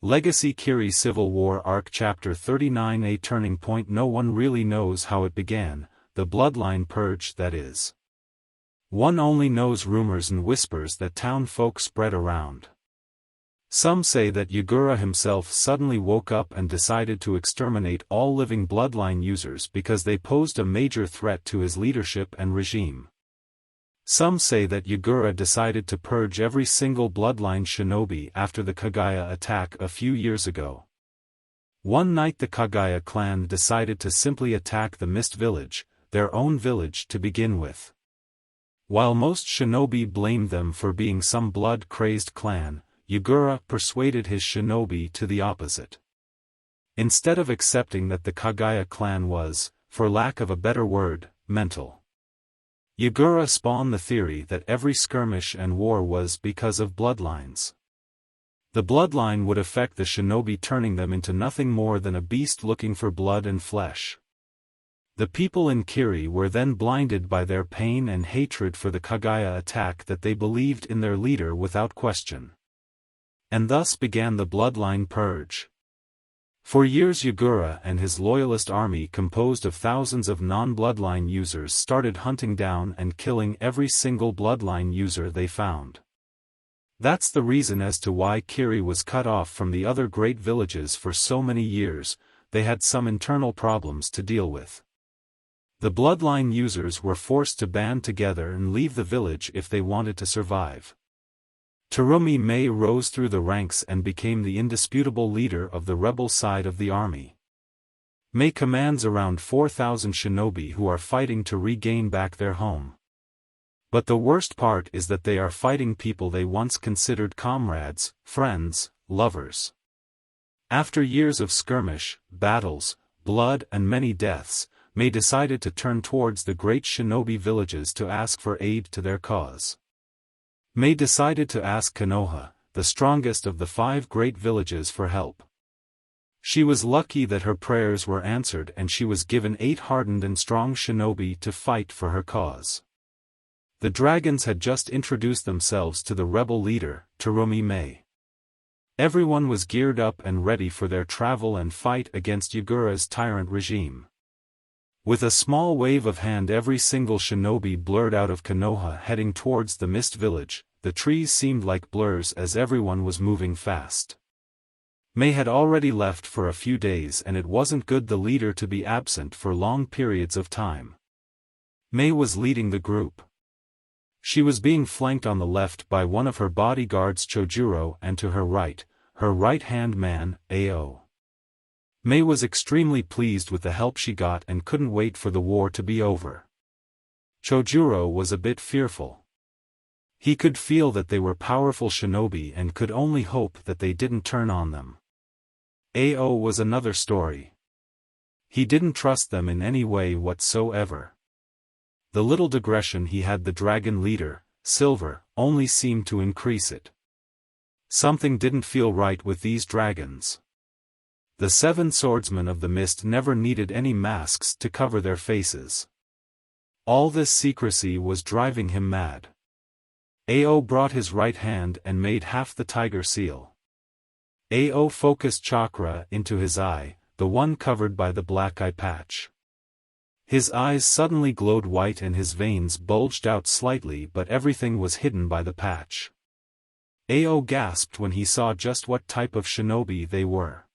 Legacy Kiri Civil War Arc Chapter 39 A turning point. No one really knows how it began, the bloodline purge, that is. One only knows rumors and whispers that town folk spread around. Some say that Yagura himself suddenly woke up and decided to exterminate all living bloodline users because they posed a major threat to his leadership and regime. Some say that Yagura decided to purge every single bloodline shinobi after the Kagaya attack a few years ago. One night the Kagaya clan decided to simply attack the Mist Village, their own village to begin with. While most shinobi blamed them for being some blood-crazed clan, Yagura persuaded his shinobi to the opposite. Instead of accepting that the Kagaya clan was, for lack of a better word, mental, Yagura spawned the theory that every skirmish and war was because of bloodlines. The bloodline would affect the shinobi, turning them into nothing more than a beast looking for blood and flesh. The people in Kiri were then blinded by their pain and hatred for the Kagaya attack that they believed in their leader without question. And thus began the bloodline purge. For years Yagura and his loyalist army composed of thousands of non-bloodline users started hunting down and killing every single bloodline user they found. That's the reason as to why Kiri was cut off from the other great villages for so many years. They had some internal problems to deal with. The bloodline users were forced to band together and leave the village if they wanted to survive. Terumi Mei rose through the ranks and became the indisputable leader of the rebel side of the army. Mei commands around 4,000 shinobi who are fighting to regain back their home. But the worst part is that they are fighting people they once considered comrades, friends, lovers. After years of skirmish, battles, blood and many deaths, Mei decided to turn towards the great shinobi villages to ask for aid to their cause. Mei decided to ask Konoha, the strongest of the 5 great villages, for help. She was lucky that her prayers were answered and she was given 8 hardened and strong shinobi to fight for her cause. The dragons had just introduced themselves to the rebel leader, Terumi Mei. Everyone was geared up and ready for their travel and fight against Yagura's tyrant regime. With a small wave of hand every single shinobi blurred out of Konoha heading towards the Mist Village. The trees seemed like blurs as everyone was moving fast. Mei had already left for a few days and it wasn't good the leader to be absent for long periods of time. Mei was leading the group. She was being flanked on the left by one of her bodyguards Chojuro and to her right-hand man, Ao. Mei was extremely pleased with the help she got and couldn't wait for the war to be over. Chojuro was a bit fearful. He could feel that they were powerful shinobi and could only hope that they didn't turn on them. Ao was another story. He didn't trust them in any way whatsoever. The little digression he had the dragon leader, Silver, only seemed to increase it. Something didn't feel right with these dragons. The 7 swordsmen of the mist never needed any masks to cover their faces. All this secrecy was driving him mad. Ao brought his right hand and made half the tiger seal. Ao focused chakra into his eye, the one covered by the black eye patch. His eyes suddenly glowed white and his veins bulged out slightly, but everything was hidden by the patch. Ao gasped when he saw just what type of shinobi they were.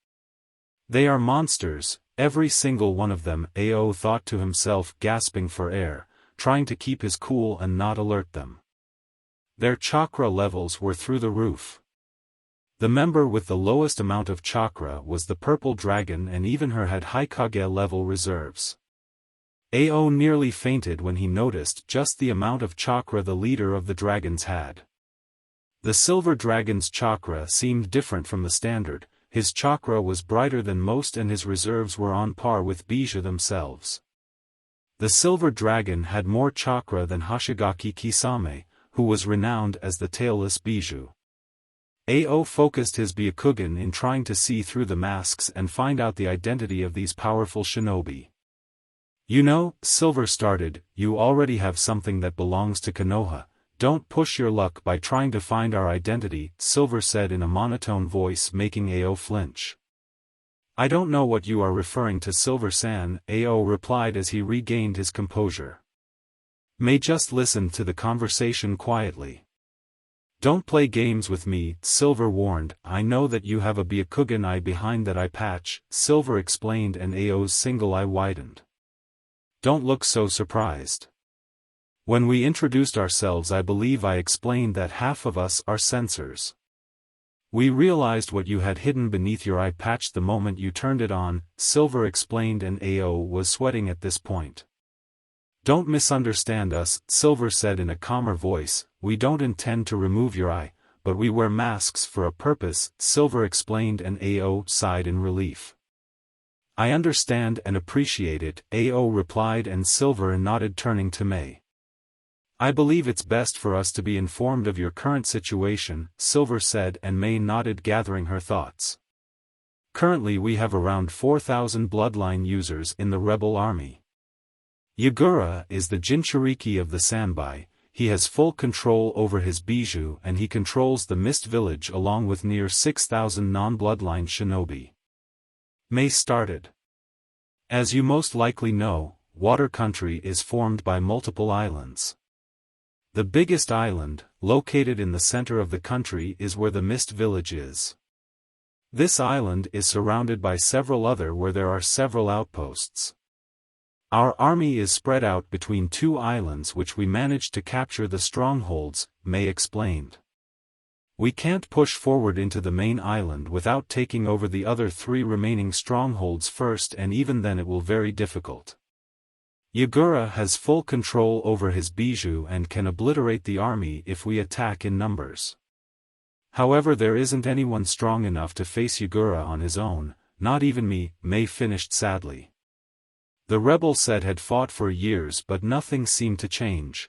They are monsters, every single one of them, Ao thought to himself, gasping for air, trying to keep his cool and not alert them. Their chakra levels were through the roof. The member with the lowest amount of chakra was the purple dragon and even her had high Kage level reserves. Ao nearly fainted when he noticed just the amount of chakra the leader of the dragons had. The silver dragon's chakra seemed different from the standard, his chakra was brighter than most and his reserves were on par with Bijou themselves. The silver dragon had more chakra than Hoshigaki Kisame, who was renowned as the tailless Bijou. Ao focused his Byakugan in trying to see through the masks and find out the identity of these powerful shinobi. You know, Silver started, you already have something that belongs to Konoha, Don't push your luck by trying to find our identity, Silver said in a monotone voice, making Ao flinch. I don't know what you are referring to, Silver-san, Ao replied as he regained his composure. May just listen to the conversation quietly. Don't play games with me, Silver warned. I know that you have a Byakugan eye behind that eye patch, Silver explained, and Ao's single eye widened. Don't look so surprised. When we introduced ourselves, I believe I explained that half of us are censors. We realized what you had hidden beneath your eye patch the moment you turned it on, Silver explained, and Ao was sweating at this point. Don't misunderstand us, Silver said in a calmer voice. We don't intend to remove your eye, but we wear masks for a purpose, Silver explained, and Ao sighed in relief. I understand and appreciate it, Ao replied, and Silver nodded, turning to May. I believe it's best for us to be informed of your current situation, Silver said, and May nodded, gathering her thoughts. Currently we have around 4,000 bloodline users in the rebel army. Yagura is the Jinchuriki of the Sanbai. He has full control over his bijou and he controls the Mist Village along with near 6,000 non-bloodline shinobi. May started. As you most likely know, Water Country is formed by multiple islands. The biggest island, located in the center of the country, is where the Mist Village is. This island is surrounded by several other where there are several outposts. Our army is spread out between two islands which we managed to capture the strongholds, May explained. We can't push forward into the main island without taking over the other three remaining strongholds first, and even then it will be very difficult. Yagura has full control over his bijou and can obliterate the army if we attack in numbers. However, there isn't anyone strong enough to face Yagura on his own, not even me, May finished sadly. The rebel set had fought for years but nothing seemed to change.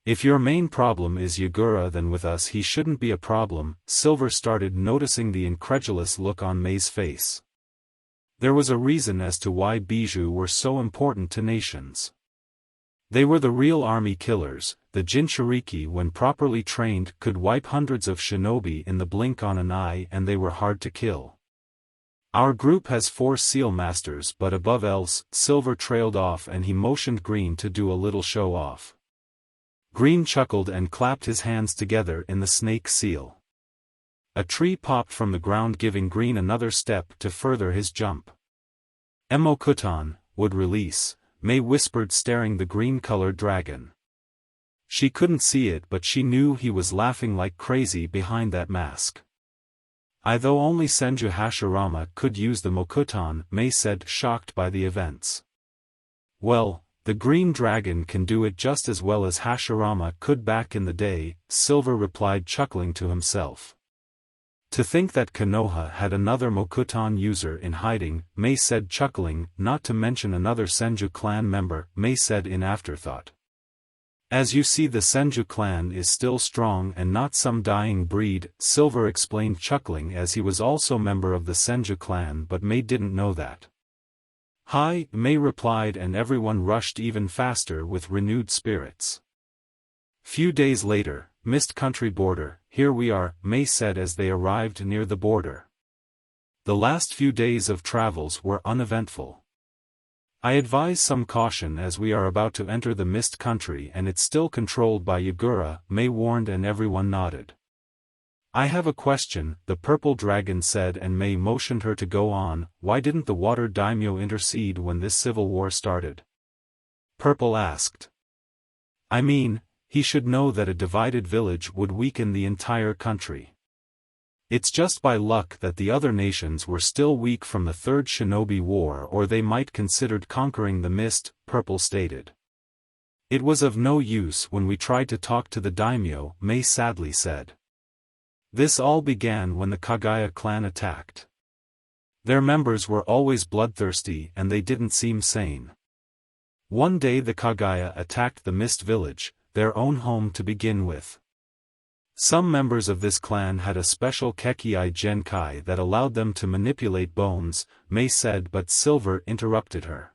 If your main problem is Yagura, then with us he shouldn't be a problem, Silver started noticing the incredulous look on May's face. There was a reason as to why bijou were so important to nations. They were the real army killers. The Jinchuriki, when properly trained, could wipe hundreds of shinobi in the blink on an eye, and they were hard to kill. Our group has 4 seal masters, but above else, Silver trailed off and he motioned Green to do a little show off. Green chuckled and clapped his hands together in the snake seal. A tree popped from the ground, giving Green another step to further his jump. Emokutan would release, May whispered, staring the green-colored dragon. She couldn't see it, but she knew he was laughing like crazy behind that mask. Though only Senju Hashirama could use the Mokutan, May said, shocked by the events. Well, the green dragon can do it just as well as Hashirama could back in the day, Silver replied, chuckling to himself. To think that Konoha had another Mokutan user in hiding, May said, chuckling, not to mention another Senju clan member, May said in afterthought. As you see, the Senju clan is still strong and not some dying breed, Silver explained, chuckling, as he was also member of the Senju clan, but May didn't know that. Hi, May replied, and everyone rushed even faster with renewed spirits. Few days later, Mist Country border, here we are, May said as they arrived near the border. The last few days of travels were uneventful. I advise some caution as we are about to enter the Mist Country and it's still controlled by Yagura, May warned, and everyone nodded. I have a question, the purple dragon said, and May motioned her to go on. Why didn't the water daimyo intercede when this civil war started? Purple asked. I mean, he should know that a divided village would weaken the entire country. It's just by luck that the other nations were still weak from the Third Shinobi War, or they might considered conquering the mist, Purple stated. It was of no use when we tried to talk to the daimyo, May sadly said. This all began when the Kagaya clan attacked. Their members were always bloodthirsty and they didn't seem sane. One day the Kagaya attacked the Mist Village, their own home to begin with. Some members of this clan had a special Kekkei Genkai that allowed them to manipulate bones, May said, but Silver interrupted her.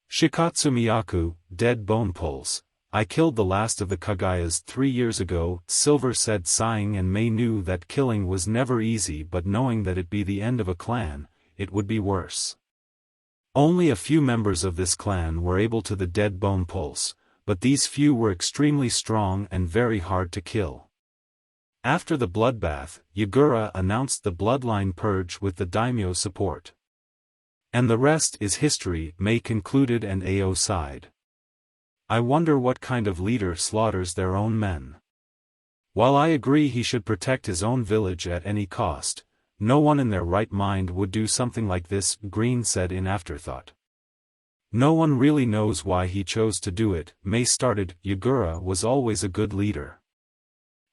Shikatsumiyaku, dead bone pulls. I killed the last of the Kagayas 3 years ago, Silver said sighing, and May knew that killing was never easy, but knowing that it'd be the end of a clan, it would be worse. Only a few members of this clan were able to the dead bone pulse, but these few were extremely strong and very hard to kill. After the bloodbath, Yagura announced the bloodline purge with the daimyo support. And the rest is history, May concluded, and Ao sighed. I wonder what kind of leader slaughters their own men. While I agree he should protect his own village at any cost, no one in their right mind would do something like this, Green said in afterthought. No one really knows why he chose to do it, May started. Yagura was always a good leader.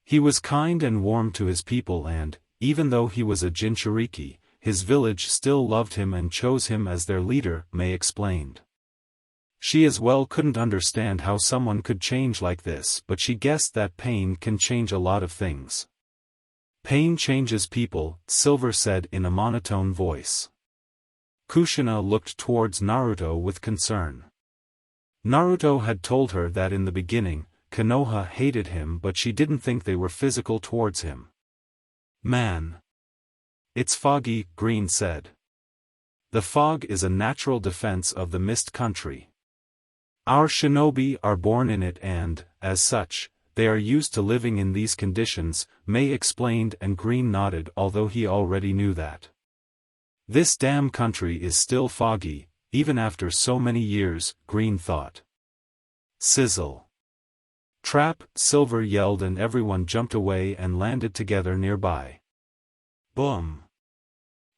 He was kind and warm to his people, and, even though he was a Jinchuriki, his village still loved him and chose him as their leader, May explained. She as well couldn't understand how someone could change like this, but she guessed that pain can change a lot of things. Pain changes people, Silver said in a monotone voice. Kushina looked towards Naruto with concern. Naruto had told her that in the beginning, Konoha hated him, but she didn't think they were physical towards him. Man. It's foggy, Green said. The fog is a natural defense of the mist country. Our shinobi are born in it and, as such, they are used to living in these conditions, May explained, and Green nodded, although he already knew that. This damn country is still foggy, even after so many years, Green thought. Sizzle. Trap, Silver yelled, and everyone jumped away and landed together nearby. Boom.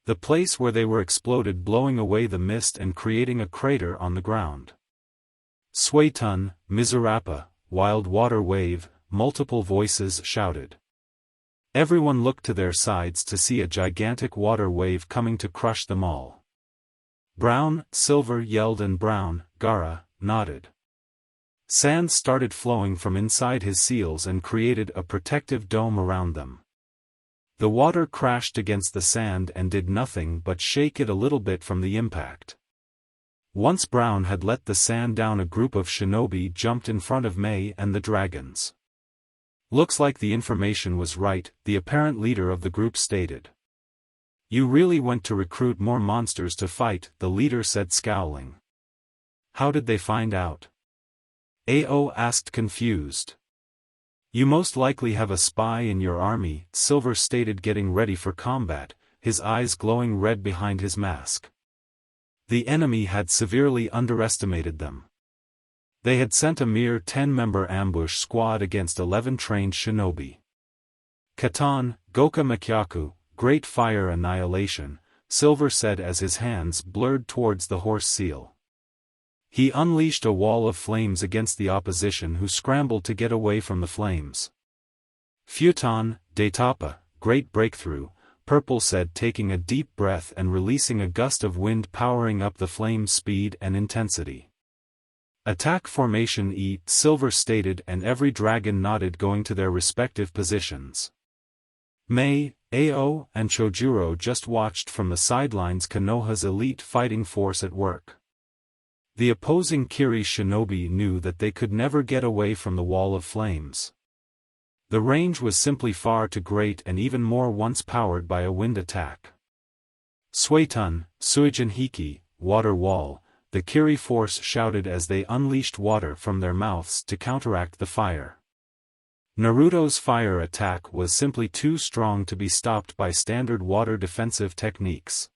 The place where they were exploded, blowing away the mist and creating a crater on the ground. Suetun, Mizurapa, wild water wave, multiple voices shouted. Everyone looked to their sides to see a gigantic water wave coming to crush them all. Brown, Silver yelled, and Brown, Gara, nodded. Sand started flowing from inside his seals and created a protective dome around them. The water crashed against the sand and did nothing but shake it a little bit from the impact. Once Brown had let the sand down, a group of shinobi jumped in front of May and the dragons. Looks like the information was right, the apparent leader of the group stated. You really went to recruit more monsters to fight, the leader said, scowling. How did they find out? Ao asked, confused. You most likely have a spy in your army, Silver stated, getting ready for combat, his eyes glowing red behind his mask. The enemy had severely underestimated them. They had sent a mere 10-member ambush squad against 11 trained shinobi. Katan, Goka Makyaku, Great Fire Annihilation, Silver said as his hands blurred towards the horse seal. He unleashed a wall of flames against the opposition, who scrambled to get away from the flames. Futon, Daitapa, Great Breakthrough, Purple said, taking a deep breath and releasing a gust of wind, powering up the flame's speed and intensity. Attack formation E, Silver stated, and every dragon nodded, going to their respective positions. May, Ao, and Chojuro just watched from the sidelines Konoha's elite fighting force at work. The opposing Kiri shinobi knew that they could never get away from the wall of flames. The range was simply far too great, and even more once powered by a wind attack. Suetun, Suijin Hiki, Water Wall, the Kiri force shouted as they unleashed water from their mouths to counteract the fire. Naruto's fire attack was simply too strong to be stopped by standard water defensive techniques.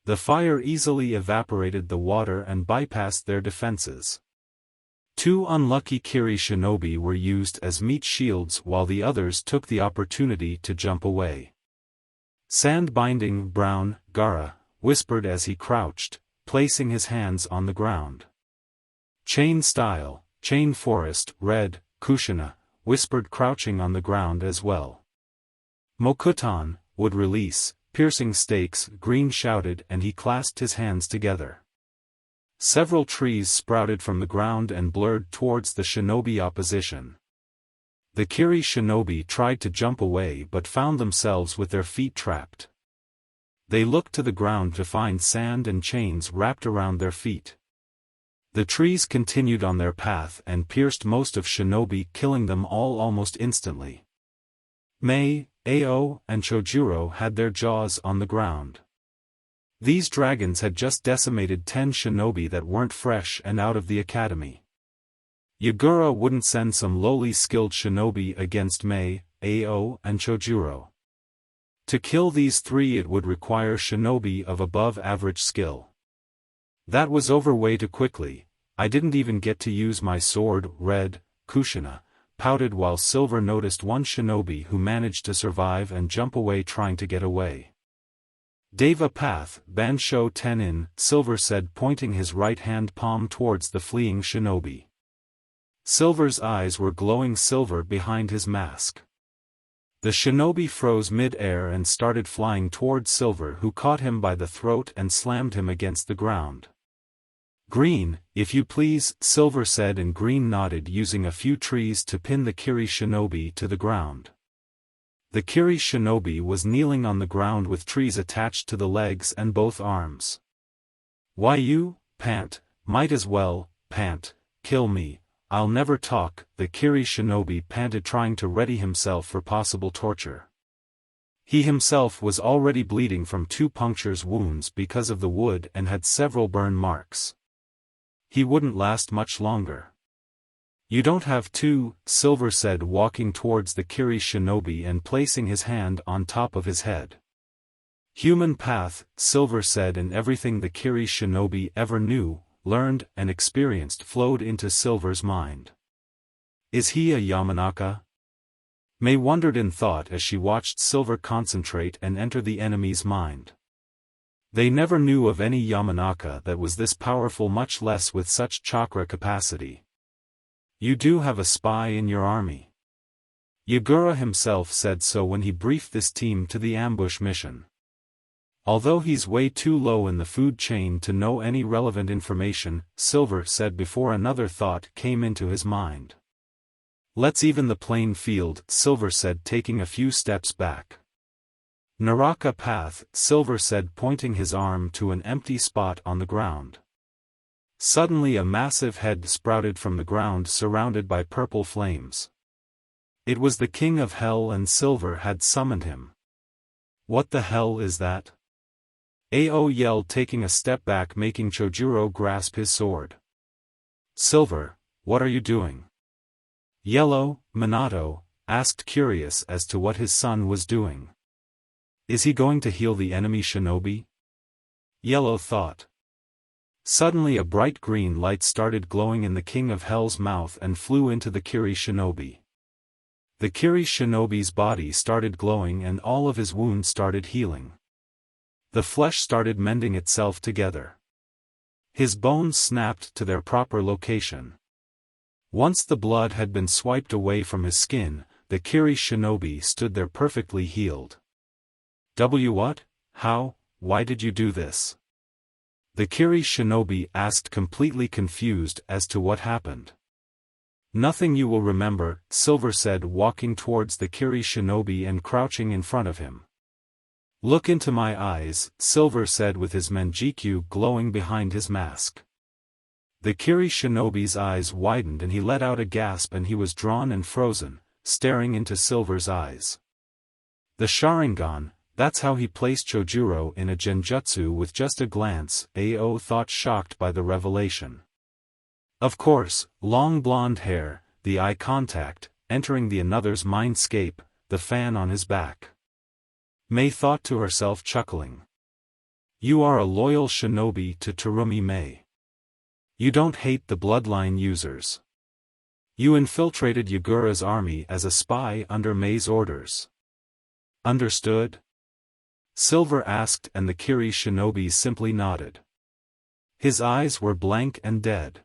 The fire easily evaporated the water and bypassed their defenses. 2 unlucky Kiri shinobi were used as meat shields, while the others took the opportunity to jump away. Sand binding, Brown, Gara, whispered as he crouched, placing his hands on the ground. Chain style, Chain Forest, Red, Kushina, whispered, crouching on the ground as well. Mokutan, Would Release, Piercing Stakes, Green shouted, and he clasped his hands together. Several trees sprouted from the ground and blurred towards the shinobi opposition. The Kiri shinobi tried to jump away but found themselves with their feet trapped. They looked to the ground to find sand and chains wrapped around their feet. The trees continued on their path and pierced most of Shinobi, killing them all almost instantly. Mei, Ao, and Chojuro had their jaws on the ground. These dragons had just decimated 10 shinobi that weren't fresh and out of the academy. Yagura wouldn't send some lowly skilled shinobi against Mei, Ao, and Chojuro. To kill these 3 it would require shinobi of above average skill. That was over way too quickly. I didn't even get to use my sword. Red, Kushina, pouted while Silver noticed one shinobi who managed to survive and jump away trying to get away. Deva Path, Bansho Tenin, Silver said, pointing his right hand palm towards the fleeing shinobi. Silver's eyes were glowing silver behind his mask. The shinobi froze mid-air and started flying towards Silver, who caught him by the throat and slammed him against the ground. Green, if you please, Silver said, and Green nodded, using a few trees to pin the Kiri shinobi to the ground. The Kiri shinobi was kneeling on the ground with trees attached to the legs and both arms. Why you, Pant, might as well, Pant, kill me, I'll never talk, the Kiri shinobi panted, trying to ready himself for possible torture. He himself was already bleeding from 2 punctures wounds because of the wood and had several burn marks. He wouldn't last much longer. You don't have to, Silver said, walking towards the Kiri shinobi and placing his hand on top of his head. Human path, Silver said, and everything the Kiri shinobi ever knew, learned, and experienced flowed into Silver's mind. Is he a Yamanaka? Mei wondered in thought as she watched Silver concentrate and enter the enemy's mind. They never knew of any Yamanaka that was this powerful, much less with such chakra capacity. You do have a spy in your army. Yagura himself said so when he briefed this team to the ambush mission. Although he's way too low in the food chain to know any relevant information, Silver said before another thought came into his mind. Let's even the playing field, Silver said, taking a few steps back. Naraka path, Silver said, pointing his arm to an empty spot on the ground. Suddenly a massive head sprouted from the ground, surrounded by purple flames. It was the King of Hell, and Silver had summoned him. What the hell is that? Ao yelled, taking a step back, making Chojuro grasp his sword. Silver, what are you doing? Yellow, Minato, asked, curious as to what his son was doing. Is he going to heal the enemy shinobi? Yellow thought. Suddenly a bright green light started glowing in the King of Hell's mouth and flew into the Kiri shinobi. The Kiri shinobi's body started glowing and all of his wounds started healing. The flesh started mending itself together. His bones snapped to their proper location. Once the blood had been swiped away from his skin, the Kiri shinobi stood there perfectly healed. What? How? Why did you do this? The Kiri shinobi asked, completely confused as to what happened. Nothing you will remember, Silver said, walking towards the Kiri shinobi and crouching in front of him. Look into my eyes, Silver said, with his manjikyu glowing behind his mask. The Kiri shinobi's eyes widened and he let out a gasp, and he was drawn and frozen, staring into Silver's eyes. The Sharingan, that's how he placed Chojuro in a genjutsu with just a glance, Ao thought, shocked by the revelation. Of course, long blonde hair, the eye contact, entering the another's mindscape, the fan on his back. Mei thought to herself, chuckling. You are a loyal shinobi to Terumi, Mei. You don't hate the bloodline users. You infiltrated Yagura's army as a spy under Mei's orders. Understood? Silver asked, and the Kiri shinobi simply nodded. His eyes were blank and dead.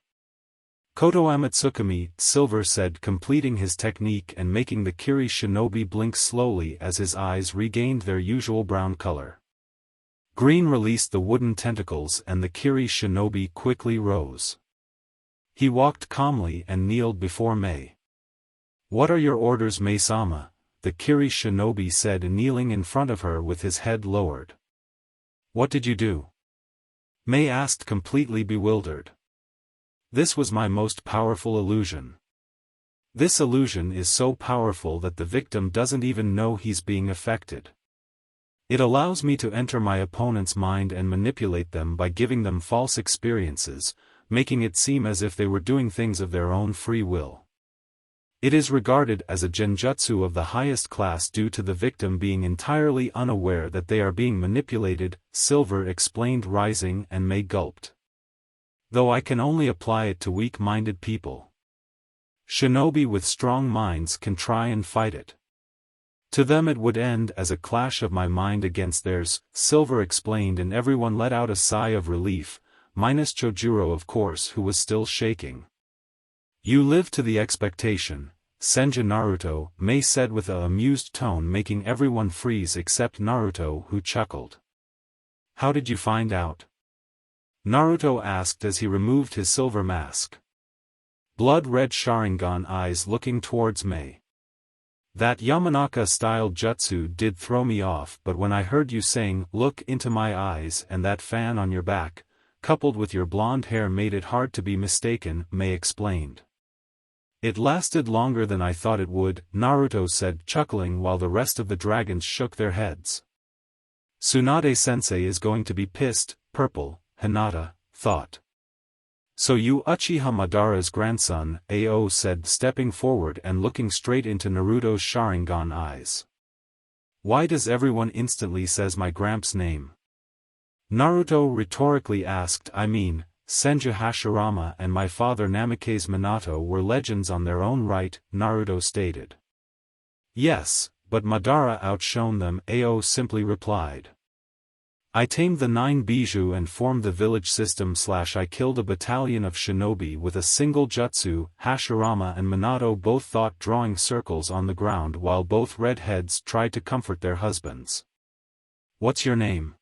Koto Amatsukami, Silver said, completing his technique and making the Kiri shinobi blink slowly as his eyes regained their usual brown color. Green released the wooden tentacles and the Kiri shinobi quickly rose. He walked calmly and kneeled before Mei. What are your orders, Mei-sama? The Kiri shinobi said, kneeling in front of her with his head lowered. What did you do? Mei asked, completely bewildered. This was my most powerful illusion. This illusion is so powerful that the victim doesn't even know he's being affected. It allows me to enter my opponent's mind and manipulate them by giving them false experiences, making it seem as if they were doing things of their own free will. It is regarded as a genjutsu of the highest class due to the victim being entirely unaware that they are being manipulated, Silver explained, rising, and May gulped. Though I can only apply it to weak-minded people. Shinobi with strong minds can try and fight it. To them it would end as a clash of my mind against theirs, Silver explained, and everyone let out a sigh of relief, minus Chojuro of course, who was still shaking. You live to the expectation, Senju Naruto, May said with a amused tone, making everyone freeze except Naruto, who chuckled. How did you find out? Naruto asked as he removed his silver mask. Blood-red Sharingan eyes looking towards May. That Yamanaka-style jutsu did throw me off, but when I heard you saying, "Look into my eyes," and that fan on your back, coupled with your blonde hair, made it hard to be mistaken, May explained. It lasted longer than I thought it would, Naruto said, chuckling, while the rest of the dragons shook their heads. Tsunade-sensei is going to be pissed, purple, Hinata thought. So you Uchiha Madara's grandson, Ao said, stepping forward and looking straight into Naruto's Sharingan eyes. Why does everyone instantly says my gramps' name? Naruto rhetorically asked. I mean, Senju Hashirama and my father Namikaze Minato were legends on their own right, Naruto stated. Yes, but Madara outshone them, Ao simply replied. I tamed the 9 Bijou and formed the village system / I killed a battalion of shinobi with a single jutsu, Hashirama and Minato both thought, drawing circles on the ground while both redheads tried to comfort their husbands. What's your name?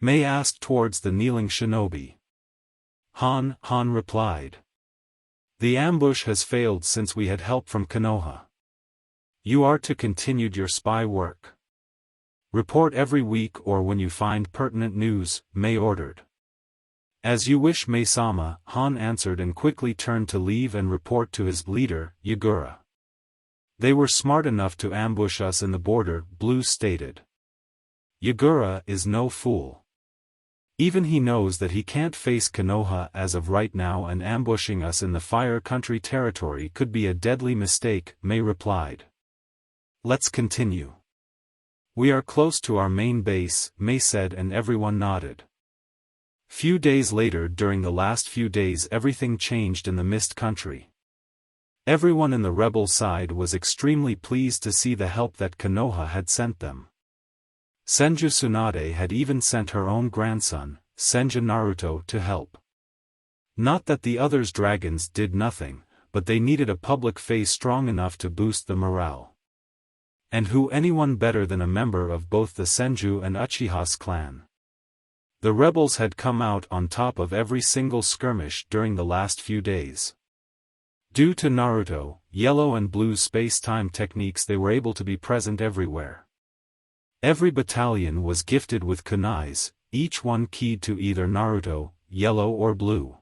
May asked towards the kneeling shinobi. Han replied. The ambush has failed since we had help from Konoha. You are to continue your spy work. Report every week or when you find pertinent news, May ordered. As you wish, May-sama, Han answered and quickly turned to leave and report to his leader, Yagura. They were smart enough to ambush us in the border, Blue stated. Yagura is no fool. Even he knows that he can't face Konoha as of right now, and ambushing us in the Fire Country territory could be a deadly mistake, May replied. Let's continue. We are close to our main base, May said, and everyone nodded. Few days later, during the last few days, everything changed in the Mist Country. Everyone in the rebel side was extremely pleased to see the help that Konoha had sent them. Senju Tsunade had even sent her own grandson, Senju Naruto, to help. Not that the others' dragons did nothing, but they needed a public face strong enough to boost the morale. And who anyone better than a member of both the Senju and Uchiha's clan? The rebels had come out on top of every single skirmish during the last few days. Due to Naruto, Yellow and Blue's space-time techniques, they were able to be present everywhere. Every battalion was gifted with kunais, each one keyed to either Naruto, Yellow or Blue.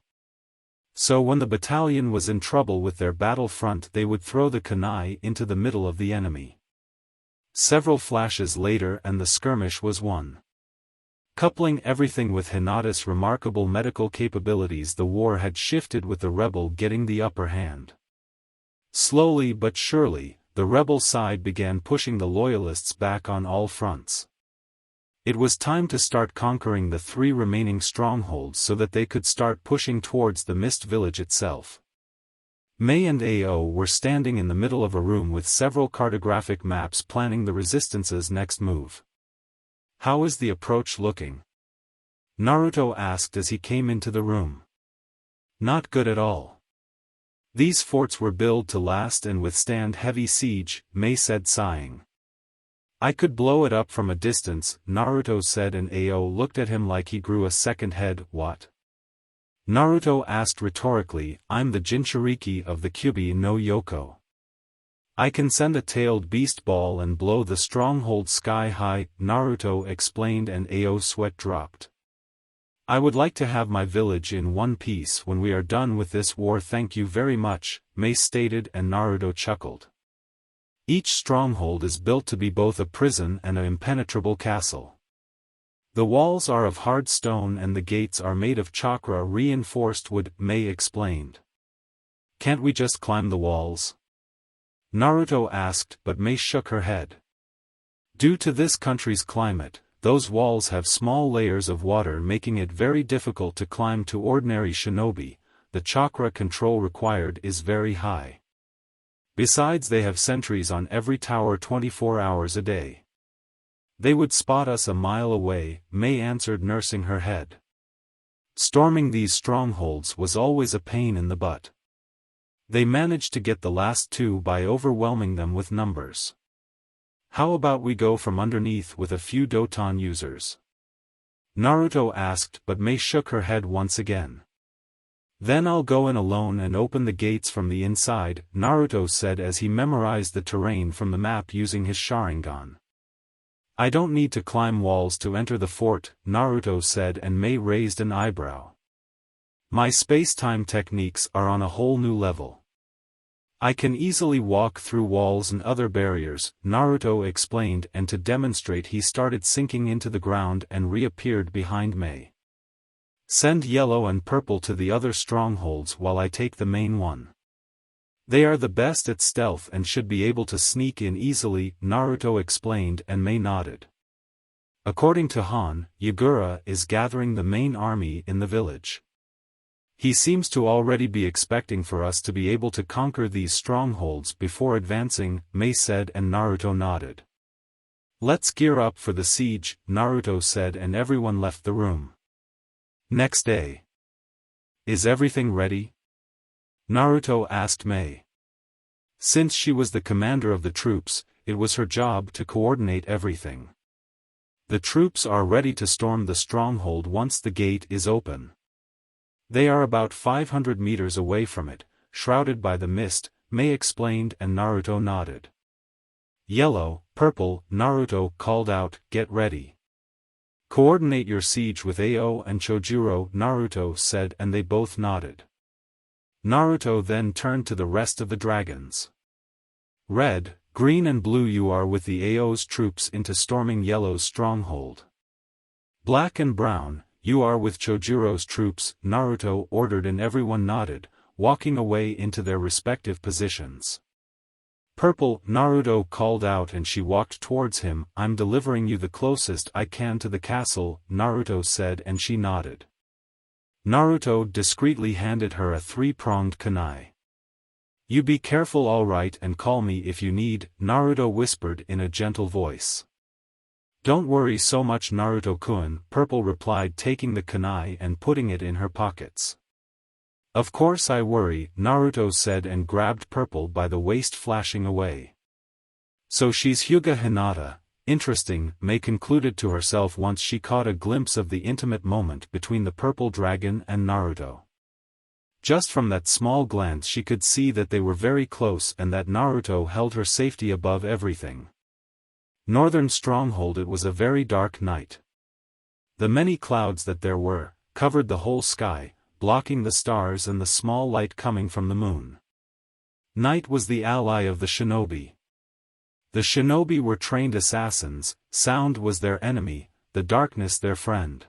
So when the battalion was in trouble with their battle front, they would throw the kunai into the middle of the enemy. Several flashes later and the skirmish was won. Coupling everything with Hinata's remarkable medical capabilities, the war had shifted with the rebel getting the upper hand. Slowly but surely, the rebel side began pushing the loyalists back on all fronts. It was time to start conquering the 3 remaining strongholds so that they could start pushing towards the Mist Village itself. May and Ao were standing in the middle of a room with several cartographic maps, planning the resistance's next move. How is the approach looking? Naruto asked as he came into the room. Not good at all. These forts were built to last and withstand heavy siege, May said, sighing. I could blow it up from a distance, Naruto said, and Ao looked at him like he grew a second head. What? Naruto asked rhetorically. I'm the Jinchuriki of the Kyubi no Yoko. I can send a tailed beast ball and blow the stronghold sky high, Naruto explained, and Ao's sweat dropped. I would like to have my village in one piece when we are done with this war. Thank you very much, Mei stated, and Naruto chuckled. Each stronghold is built to be both a prison and an impenetrable castle. The walls are of hard stone and the gates are made of chakra-reinforced wood, Mei explained. Can't we just climb the walls? Naruto asked, but Mei shook her head. Due to this country's climate, those walls have small layers of water, making it very difficult to climb. To ordinary shinobi, the chakra control required is very high. Besides, they have sentries on every tower 24 hours a day. They would spot us a mile away, Mei answered, nursing her head. Storming these strongholds was always a pain in the butt. They managed to get the last two by overwhelming them with numbers. How about we go from underneath with a few Doton users? Naruto asked, but Mei shook her head once again. Then I'll go in alone and open the gates from the inside, Naruto said as he memorized the terrain from the map using his Sharingan. I don't need to climb walls to enter the fort, Naruto said, and Mei raised an eyebrow. My space-time techniques are on a whole new level. I can easily walk through walls and other barriers, Naruto explained, and to demonstrate he started sinking into the ground and reappeared behind Mei. Send yellow and purple to the other strongholds while I take the main one. They are the best at stealth and should be able to sneak in easily, Naruto explained, and Mei nodded. According to Han, Yagura is gathering the main army in the village. He seems to already be expecting for us to be able to conquer these strongholds before advancing, Mei said, and Naruto nodded. Let's gear up for the siege, Naruto said, and everyone left the room. Next day. Is everything ready? Naruto asked Mei. Since she was the commander of the troops, it was her job to coordinate everything. The troops are ready to storm the stronghold once the gate is open. They are about 500 meters away from it, shrouded by the mist, Mei explained, and Naruto nodded. Yellow, purple, Naruto called out, get ready. Coordinate your siege with Ao and Chojuro, Naruto said, and they both nodded. Naruto then turned to the rest of the dragons. Red, green and blue, you are with the Ao's troops into storming Yellow's stronghold. Black and brown, you are with Chojuro's troops, Naruto ordered, and everyone nodded, walking away into their respective positions. Purple, Naruto called out, and she walked towards him. I'm delivering you the closest I can to the castle, Naruto said, and she nodded. Naruto discreetly handed her a 3-pronged kunai. You be careful, all right, and call me if you need, Naruto whispered in a gentle voice. Don't worry so much, Naruto-kun, Purple replied, taking the kunai and putting it in her pockets. Of course I worry, Naruto said, and grabbed Purple by the waist, flashing away. So she's Hyuga Hinata, interesting, Mei concluded to herself once she caught a glimpse of the intimate moment between the purple dragon and Naruto. Just from that small glance she could see that they were very close and that Naruto held her safety above everything. Northern Stronghold. It was a very dark night. The many clouds that there were, covered the whole sky, blocking the stars and the small light coming from the moon. Night was the ally of the shinobi. The shinobi were trained assassins, sound was their enemy, the darkness their friend.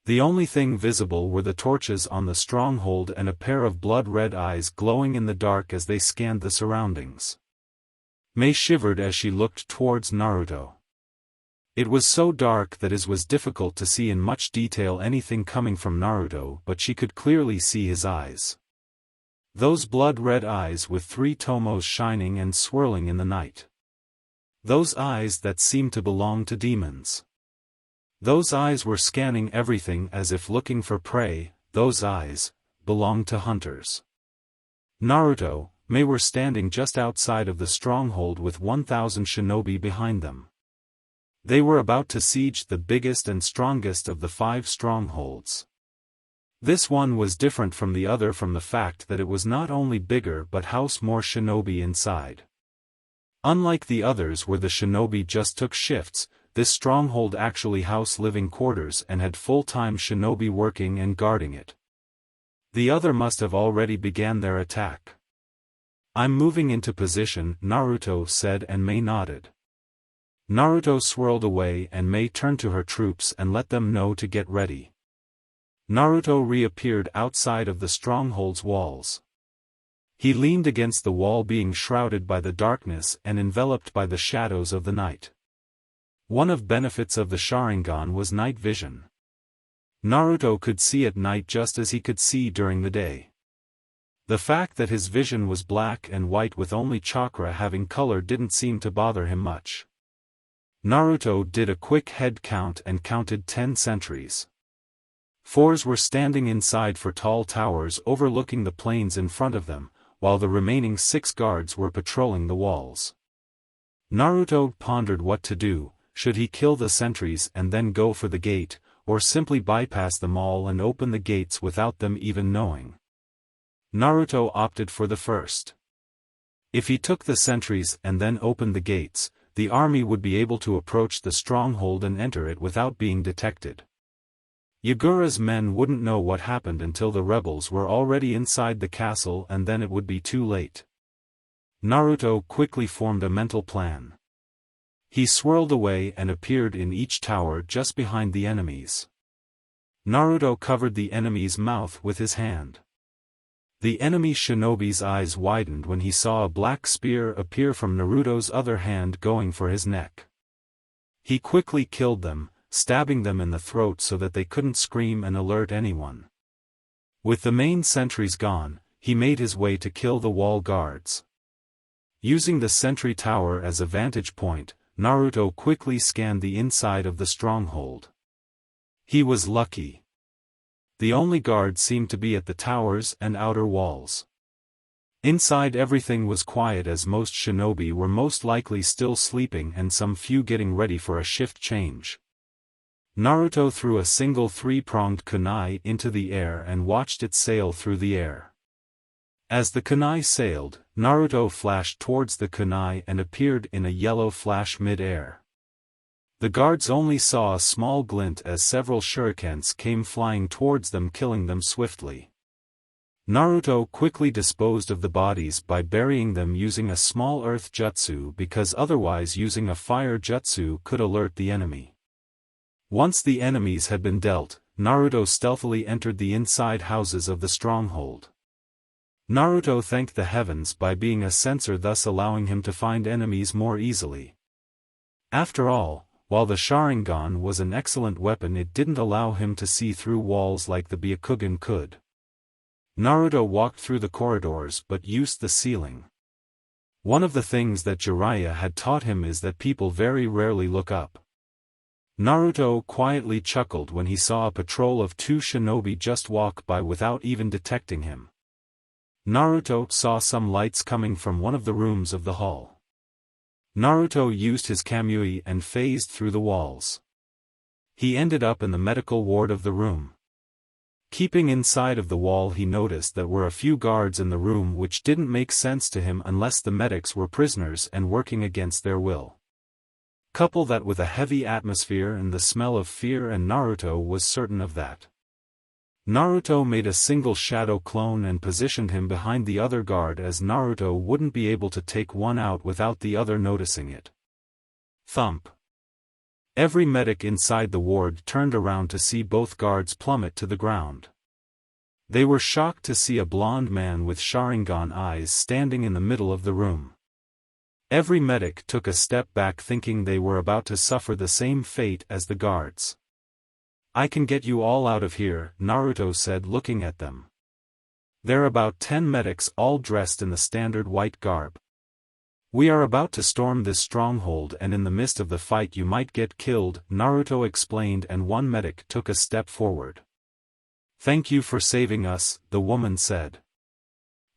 The only thing visible were the torches on the stronghold and a pair of blood-red eyes glowing in the dark as they scanned the surroundings. Mei shivered as she looked towards Naruto. It was so dark that it was difficult to see in much detail anything coming from Naruto, but she could clearly see his eyes. Those blood-red eyes with 3 tomos shining and swirling in the night. Those eyes that seemed to belong to demons. Those eyes were scanning everything as if looking for prey. Those eyes belonged to hunters. Naruto, Mei were standing just outside of the stronghold with 1,000 shinobi behind them. They were about to siege the biggest and strongest of the 5 strongholds. This one was different from the other from the fact that it was not only bigger but housed more shinobi inside. Unlike the others where the shinobi just took shifts, this stronghold actually housed living quarters and had full-time shinobi working and guarding it. The other must have already began their attack. "I'm moving into position," Naruto said, and Mei nodded. Naruto swirled away and Mei turned to her troops and let them know to get ready. Naruto reappeared outside of the stronghold's walls. He leaned against the wall, being shrouded by the darkness and enveloped by the shadows of the night. One of the benefits of the Sharingan was night vision. Naruto could see at night just as he could see during the day. The fact that his vision was black and white with only chakra having color didn't seem to bother him much. Naruto did a quick head count and counted 10 sentries. 4s were standing inside 4 tall towers overlooking the plains in front of them, while the remaining 6 guards were patrolling the walls. Naruto pondered what to do. Should he kill the sentries and then go for the gate, or simply bypass them all and open the gates without them even knowing? Naruto opted for the first. If he took the sentries and then opened the gates, the army would be able to approach the stronghold and enter it without being detected. Yagura's men wouldn't know what happened until the rebels were already inside the castle, and then it would be too late. Naruto quickly formed a mental plan. He swirled away and appeared in each tower just behind the enemies. Naruto covered the enemy's mouth with his hand. The enemy shinobi's eyes widened when he saw a black spear appear from Naruto's other hand going for his neck. He quickly killed them, stabbing them in the throat so that they couldn't scream and alert anyone. With the main sentries gone, he made his way to kill the wall guards. Using the sentry tower as a vantage point, Naruto quickly scanned the inside of the stronghold. He was lucky. The only guard seemed to be at the towers and outer walls. Inside everything was quiet, as most shinobi were most likely still sleeping and some few getting ready for a shift change. Naruto threw a single 3-pronged kunai into the air and watched it sail through the air. As the kunai sailed, Naruto flashed towards the kunai and appeared in a yellow flash mid-air. The guards only saw a small glint as several shurikens came flying towards them, killing them swiftly. Naruto quickly disposed of the bodies by burying them using a small earth jutsu, because otherwise using a fire jutsu could alert the enemy. Once the enemies had been dealt, Naruto stealthily entered the inside houses of the stronghold. Naruto thanked the heavens by being a sensor, thus allowing him to find enemies more easily. After all, while the Sharingan was an excellent weapon, it didn't allow him to see through walls like the Byakugan could. Naruto walked through the corridors but used the ceiling. One of the things that Jiraiya had taught him is that people very rarely look up. Naruto quietly chuckled when he saw a patrol of 2 shinobi just walk by without even detecting him. Naruto saw some lights coming from one of the rooms of the hall. Naruto used his Kamui and phased through the walls. He ended up in the medical ward of the room. Keeping inside of the wall, he noticed that were a few guards in the room, which didn't make sense to him unless the medics were prisoners and working against their will. Couple that with a heavy atmosphere and the smell of fear, and Naruto was certain of that. Naruto made a single shadow clone and positioned him behind the other guard, as Naruto wouldn't be able to take one out without the other noticing it. Thump. Every medic inside the ward turned around to see both guards plummet to the ground. They were shocked to see a blond man with Sharingan eyes standing in the middle of the room. Every medic took a step back, thinking they were about to suffer the same fate as the guards. "I can get you all out of here," Naruto said, looking at them. "There are about 10 medics, all dressed in the standard white garb. We are about to storm this stronghold, and in the midst of the fight you might get killed," Naruto explained, and one medic took a step forward. "Thank you for saving us," the woman said.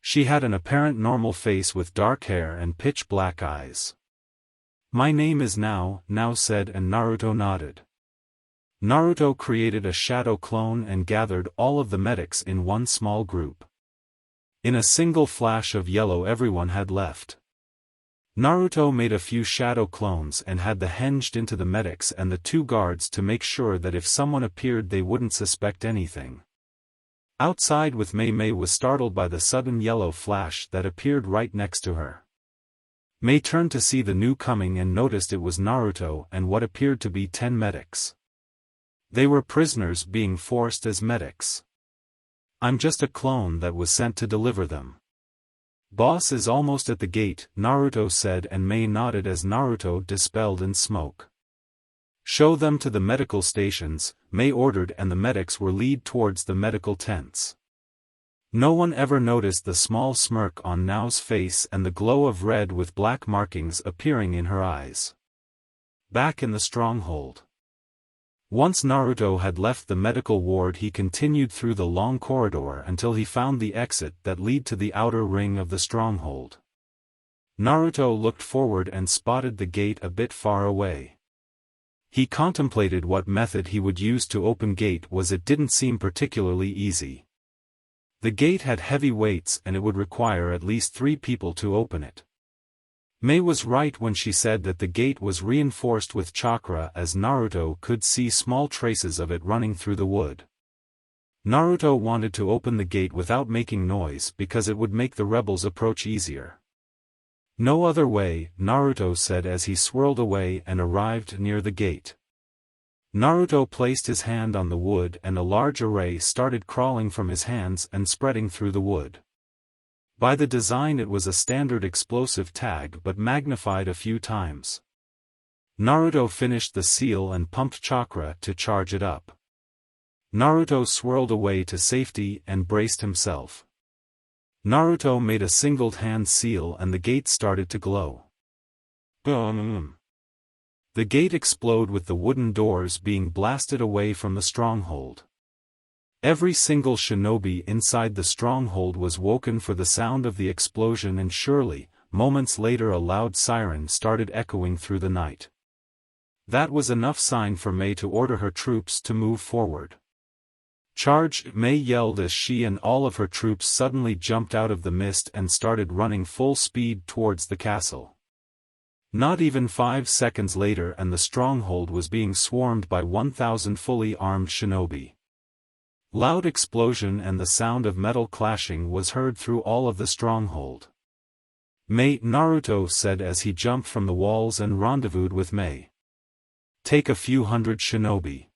She had an apparent normal face with dark hair and pitch black eyes. "My name is Now," said, and Naruto nodded. Naruto created a shadow clone and gathered all of the medics in one small group. In a single flash of yellow everyone had left. Naruto made a few shadow clones and had the hinged into the medics and the 2 guards to make sure that if someone appeared they wouldn't suspect anything. Outside with Mei was startled by the sudden yellow flash that appeared right next to her. Mei turned to see the new coming and noticed it was Naruto and what appeared to be 10 medics. They were prisoners being forced as medics. I'm just a clone that was sent to deliver them. Boss is almost at the gate, Naruto said, and Mei nodded as Naruto dispelled in smoke. Show them to the medical stations, Mei ordered, and the medics were led towards the medical tents. No one ever noticed the small smirk on Nao's face and the glow of red with black markings appearing in her eyes. Back in the stronghold. Once Naruto had left the medical ward, he continued through the long corridor until he found the exit that led to the outer ring of the stronghold. Naruto looked forward and spotted the gate a bit far away. He contemplated what method he would use to open gate, as it didn't seem particularly easy. The gate had heavy weights and it would require at least 3 people to open it. Mei was right when she said that the gate was reinforced with chakra, as Naruto could see small traces of it running through the wood. Naruto wanted to open the gate without making noise because it would make the rebels approach easier. No other way, Naruto said as he swirled away and arrived near the gate. Naruto placed his hand on the wood and a large array started crawling from his hands and spreading through the wood. By the design it was a standard explosive tag but magnified a few times. Naruto finished the seal and pumped chakra to charge it up. Naruto swirled away to safety and braced himself. Naruto made a singled-hand seal and the gate started to glow. The gate exploded with the wooden doors being blasted away from the stronghold. Every single shinobi inside the stronghold was woken for the sound of the explosion, and surely, moments later a loud siren started echoing through the night. That was enough sign for Mei to order her troops to move forward. Charge! Mei yelled as she and all of her troops suddenly jumped out of the mist and started running full speed towards the castle. Not even 5 seconds later and the stronghold was being swarmed by 1,000 fully armed shinobi. Loud explosion and the sound of metal clashing was heard through all of the stronghold. Mei, Naruto said as he jumped from the walls and rendezvoused with Mei. Take a few hundred shinobi.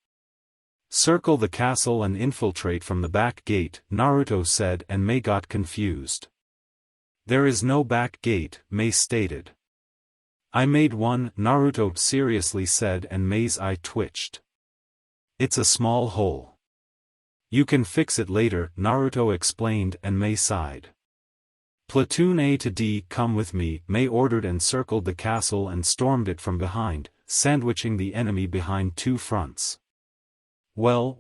Circle the castle and infiltrate from the back gate, Naruto said, and Mei got confused. There is no back gate, Mei stated. I made one, Naruto seriously said, and Mei's eye twitched. It's a small hole. You can fix it later, Naruto explained, and Mei sighed. Platoon A to D, come with me, Mei ordered and circled the castle and stormed it from behind, sandwiching the enemy behind 2 fronts. Well,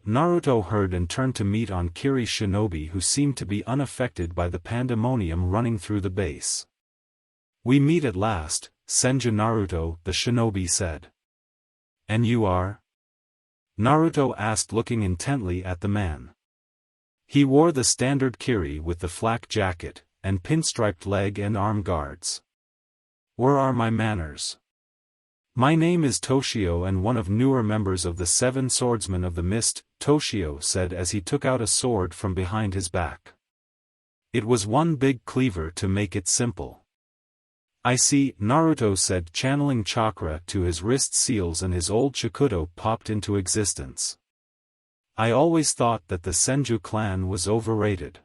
Naruto heard and turned to meet on Kiri shinobi who seemed to be unaffected by the pandemonium running through the base. We meet at last, Senju Naruto, the shinobi said. And you are? Naruto asked, looking intently at the man. He wore the standard Kiri with the flak jacket, and pinstriped leg and arm guards. Where are my manners? My name is Toshio and one of newer members of the 7 Swordsmen of the Mist, Toshio said as he took out a sword from behind his back. It was one big cleaver to make it simple. I see, Naruto said, channeling chakra to his wrist seals and his old Shakudo popped into existence. I always thought that the Senju clan was overrated.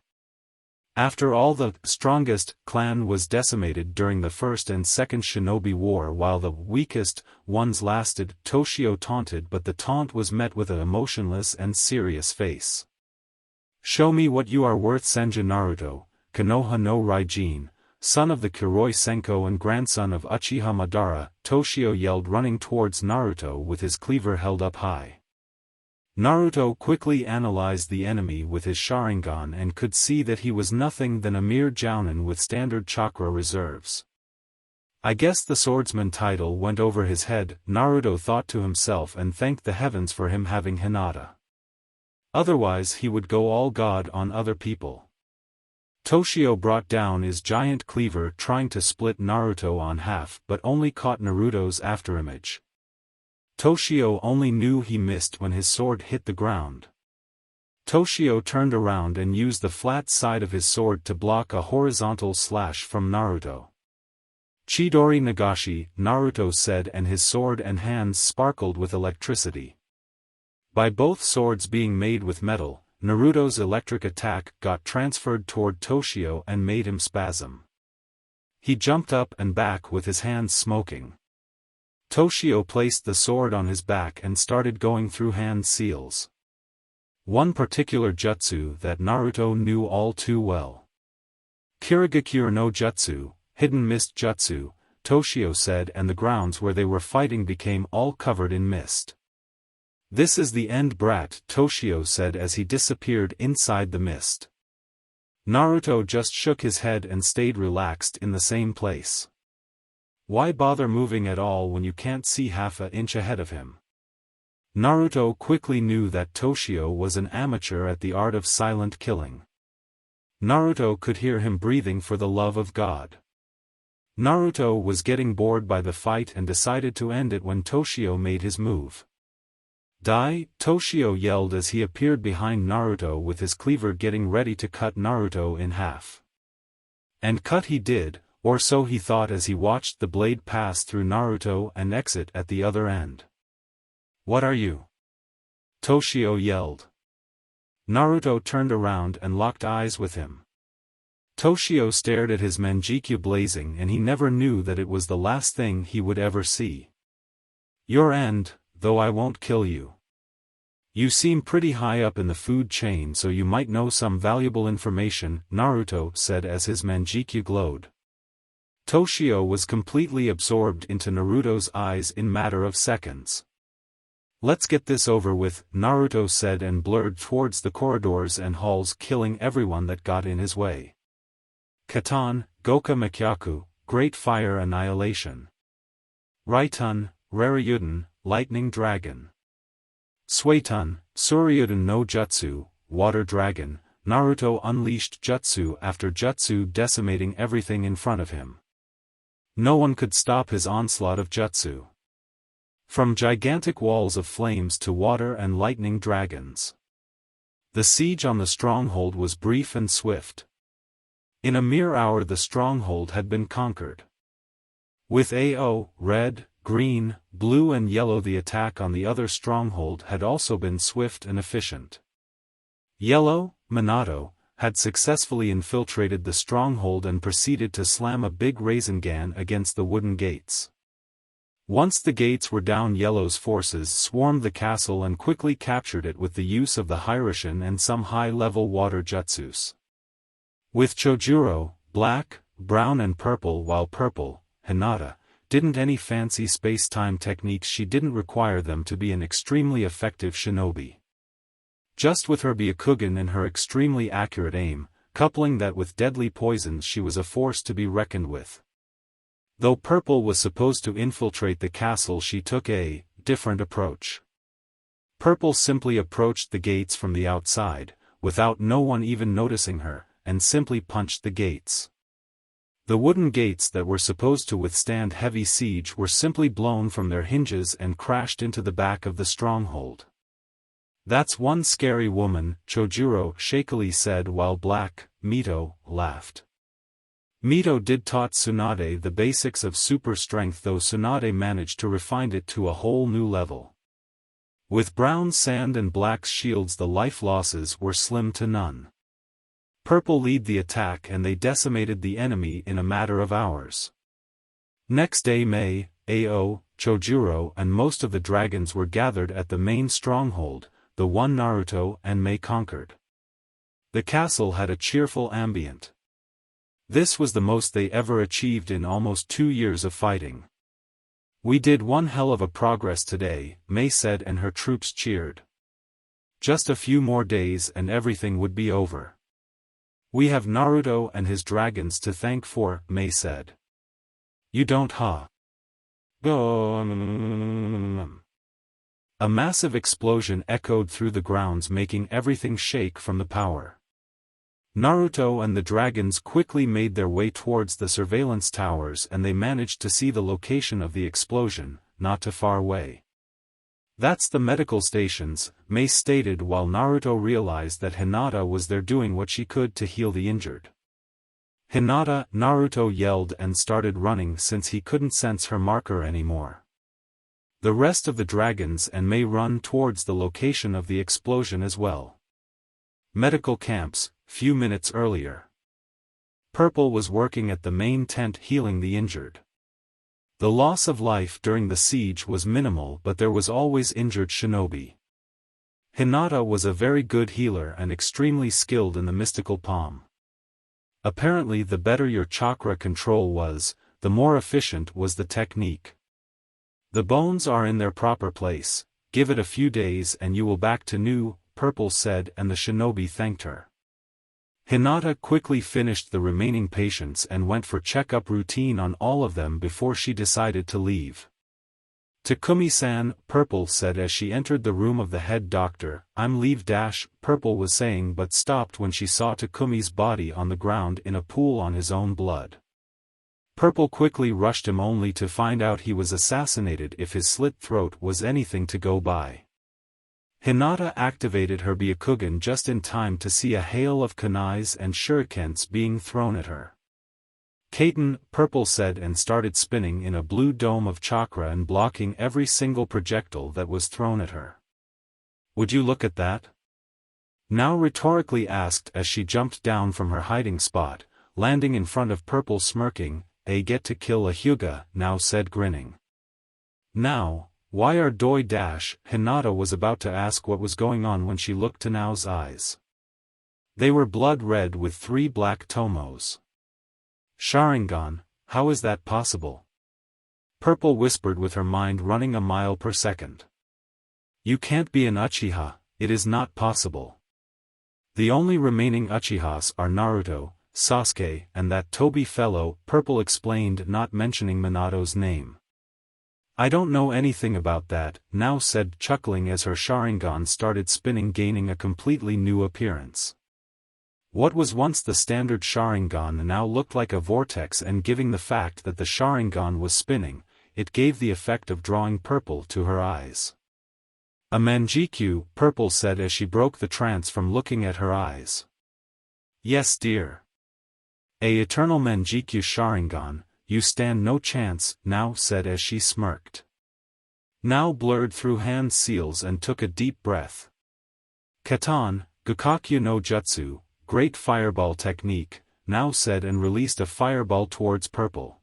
After all, the strongest clan was decimated during the First and Second Shinobi War while the weakest ones lasted, Toshio taunted, but the taunt was met with an emotionless and serious face. Show me what you are worth, Senju Naruto, Konoha no Raijin, son of the Kuroi Senko and grandson of Uchiha Madara, Toshio yelled, running towards Naruto with his cleaver held up high. Naruto quickly analyzed the enemy with his Sharingan and could see that he was nothing than a mere jounin with standard chakra reserves. I guess the swordsman title went over his head, Naruto thought to himself, and thanked the heavens for him having Hinata. Otherwise he would go all god on other people. Toshio brought down his giant cleaver trying to split Naruto on half but only caught Naruto's afterimage. Toshio only knew he missed when his sword hit the ground. Toshio turned around and used the flat side of his sword to block a horizontal slash from Naruto. Chidori Nagashi, Naruto said, and his sword and hands sparkled with electricity. By both swords being made with metal, Naruto's electric attack got transferred toward Toshio and made him spasm. He jumped up and back with his hands smoking. Toshio placed the sword on his back and started going through hand seals. One particular jutsu that Naruto knew all too well. Kirigakure no Jutsu, hidden mist jutsu, Toshio said, and the grounds where they were fighting became all covered in mist. This is the end, brat, Toshio said as he disappeared inside the mist. Naruto just shook his head and stayed relaxed in the same place. Why bother moving at all when you can't see half an inch ahead of him? Naruto quickly knew that Toshio was an amateur at the art of silent killing. Naruto could hear him breathing for the love of God. Naruto was getting bored by the fight and decided to end it when Toshio made his move. Die, Toshio yelled as he appeared behind Naruto with his cleaver getting ready to cut Naruto in half. And cut he did, or so he thought as he watched the blade pass through Naruto and exit at the other end. What are you? Toshio yelled. Naruto turned around and locked eyes with him. Toshio stared at his manjikyu blazing and he never knew that it was the last thing he would ever see. Your end, though I won't kill you. You seem pretty high up in the food chain, so you might know some valuable information, Naruto said as his manjikyu glowed. Toshio was completely absorbed into Naruto's eyes in matter of seconds. Let's get this over with, Naruto said and blurred towards the corridors and halls, killing everyone that got in his way. Katan, Goka Makyaku, Great Fire Annihilation. Raitun, Raryuden, Lightning Dragon. Suetun, Suryuden no Jutsu, Water Dragon. Naruto unleashed jutsu after jutsu, decimating everything in front of him. No one could stop his onslaught of jutsu. From gigantic walls of flames to water and lightning dragons. The siege on the stronghold was brief and swift. In a mere hour the stronghold had been conquered. With AO, red, green, blue and yellow, the attack on the other stronghold had also been swift and efficient. Yellow, Minato, had successfully infiltrated the stronghold and proceeded to slam a big Rasengan against the wooden gates. Once the gates were down, Yellow's forces swarmed the castle and quickly captured it with the use of the Hiraishin and some high-level water jutsus. With Chojuro, black, brown and purple, while purple, Hinata, didn't any fancy space-time techniques. She didn't require them to be an extremely effective shinobi. Just with her Byakugan and her extremely accurate aim, coupling that with deadly poisons, she was a force to be reckoned with. Though Purple was supposed to infiltrate the castle, she took a different approach. Purple simply approached the gates from the outside, without no one even noticing her, and simply punched the gates. The wooden gates that were supposed to withstand heavy siege were simply blown from their hinges and crashed into the back of the stronghold. That's one scary woman, Chojuro shakily said, while Black, Mito, laughed. Mito did taught Tsunade the basics of super strength, though Tsunade managed to refine it to a whole new level. With Brown's sand and Black's shields, the life losses were slim to none. Purple lead the attack and they decimated the enemy in a matter of hours. Next day Mei, Ao, Chojuro and most of the dragons were gathered at the main stronghold, the one Naruto and Mei conquered. The castle had a cheerful ambient. This was the most they ever achieved in almost 2 years of fighting. We did one hell of a progress today, Mei said, and her troops cheered. Just a few more days and everything would be over. We have Naruto and his dragons to thank for, Mei said. You don't, huh? A massive explosion echoed through the grounds, making everything shake from the power. Naruto and the dragons quickly made their way towards the surveillance towers and they managed to see the location of the explosion, not too far away. "That's the medical stations," Mei stated while Naruto realized that Hinata was there doing what she could to heal the injured. "Hinata!" Naruto yelled and started running since he couldn't sense her marker anymore. The rest of the dragons and Mei run towards the location of the explosion as well. Medical camps, few minutes earlier. Purple was working at the main tent healing the injured. The loss of life during the siege was minimal but there was always injured shinobi. Hinata was a very good healer and extremely skilled in the mystical palm. Apparently the better your chakra control was, the more efficient was the technique. "The bones are in their proper place, give it a few days and you will back to new," Purple said and the shinobi thanked her. Hinata quickly finished the remaining patients and went for checkup routine on all of them before she decided to leave. "Takumi-san," Purple said as she entered the room of the head doctor. "I'm leave dash," Purple was saying but stopped when she saw Takumi's body on the ground in a pool on his own blood. Purple quickly rushed him only to find out he was assassinated if his slit throat was anything to go by. Hinata activated her Byakugan just in time to see a hail of kunais and shurikens being thrown at her. "Kaiten," Purple said and started spinning in a blue dome of chakra and blocking every single projectile that was thrown at her. "Would you look at that?" Now rhetorically asked as she jumped down from her hiding spot, landing in front of Purple smirking. "I get to kill a Hyuga," Now said grinning. "Now, why are doi dash?" Hinata was about to ask what was going on when she looked to Nao's eyes. They were blood red with 3 black tomos. "Sharingan, how is that possible?" Purple whispered with her mind running a mile per second. "You can't be an Uchiha, it is not possible. The only remaining Uchihas are Naruto, Sasuke and that Toby fellow," Purple explained not mentioning Minato's name. "I don't know anything about that," Now said chuckling as her Sharingan started spinning gaining a completely new appearance. What was once the standard Sharingan now looked like a vortex and given the fact that the Sharingan was spinning, it gave the effect of drawing purple to her eyes. "A Manjikyu," Purple said as she broke the trance from looking at her eyes. "Yes dear. A eternal Manjikyu Sharingan, you stand no chance," Now said as she smirked. Now blurred through hand seals and took a deep breath. "Katan, Gakakyu no Jutsu, great fireball technique," Now said and released a fireball towards Purple.